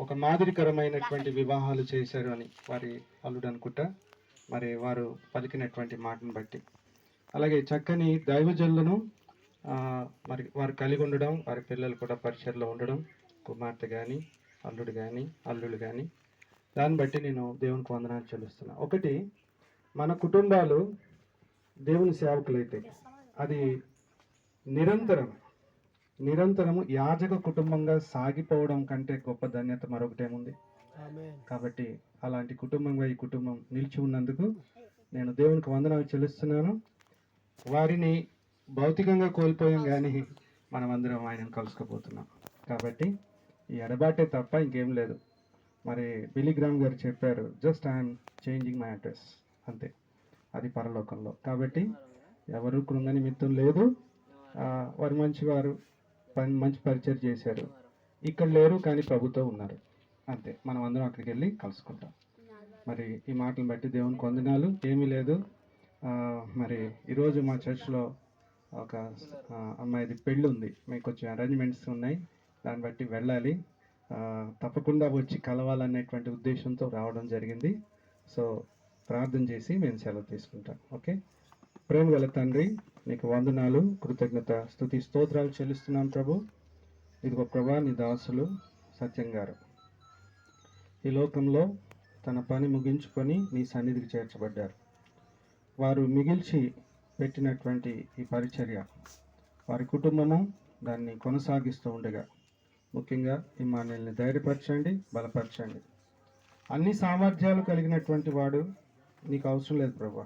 ఒక మాదిరికరమైనటువంటి వివాహాలు చేశారు అని వారి అల్లుడు అనుకుంటా, మరి వారు పలికినటువంటి మాటను బట్టి. అలాగే చక్కని దైవజనులను మరి వారు కలిగి ఉండడం, వారి పిల్లలు కూడా పరిచయలో ఉండడం, కుమార్తె కానీ అల్లుడు కానీ అల్లుళ్ళు కానీ, దాన్ని బట్టి నేను దేవునికి వందనాలు చెల్లిస్తున్నా. ఒకటి, మన కుటుంబాలు దేవుని సేవకులైతే అది నిరంతరము యాజక కుటుంబంగా సాగిపోవడం కంటే గొప్ప ధన్యత మరొకటేముంది. కాబట్టి అలాంటి కుటుంబంగా ఈ కుటుంబం నిలిచి ఉన్నందుకు నేను దేవునికి వందనాలు చెల్లిస్తున్నాను. వారిని భౌతికంగా కోల్పోయాం, కానీ మనం అందరం ఆయనను కలుసుకోబోతున్నాం. కాబట్టి ఈ ఎడబాటే తప్ప ఇంకేం లేదు. మరి బిలిగ్రామ్ గారు చెప్పారు, just I'm changing my address, అంతే, అది పరలోకంలో. కాబట్టి ఎవరు కృంగ నిమిత్తం లేదు. వారు మంచివారు, మంచి పరిచయం చేశారు, ఇక్కడ లేరు కానీ ప్రభుతో ఉన్నారు, అంతే. మనం అందరం అక్కడికి వెళ్ళి కలుసుకుంటాం. మరి ఈ మాటలు బట్టి దేవునికి వందనాలు. ఏమీ లేదు. మరి ఈరోజు మా చర్చ్లో ఒక అమ్మాయిది పెళ్ళి ఉంది, మీకు కొంచెం అరేంజ్మెంట్స్ ఉన్నాయి, దాన్ని బట్టి వెళ్ళాలి. తప్పకుండా వచ్చి కలవాలనేటువంటి ఉద్దేశంతో రావడం జరిగింది. సో ప్రార్థన చేసి మేము సెలవు తీసుకుంటాం. ఓకే. ప్రేమ గల తండ్రి, నీకు వందనాలు, కృతజ్ఞత, స్తుతి, స్తోత్రాలు చెల్లిస్తున్నాం ప్రభు. ఇదిగో ప్రభా, నీ దాసులు సత్యం గారు ఈ లోకంలో తన పని ముగించుకొని నీ సన్నిధికి చేర్చబడ్డారు. వారు మిగిల్చి పెట్టినటువంటి ఈ పరిచర్య, వారి కుటుంబము దాన్ని కొనసాగిస్తూ ఉండగా, ముఖ్యంగా ఇమ్మానుయేల్ని ధైర్యపరచండి, బలపరచండి. అన్ని సామర్థ్యాలు కలిగినటువంటి వాడు, నీకు అవసరం లేదు ప్రభా.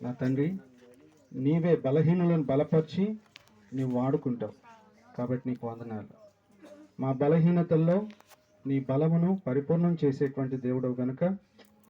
నా తండ్రి, నీవే బలహీనులను బలపరిచి నీవు వాడుకుంటావు. కాబట్టి నీకు వందనాలు. మా బలహీనతల్లో నీ బలమును పరిపూర్ణం చేసేటువంటి దేవుడవు గనుక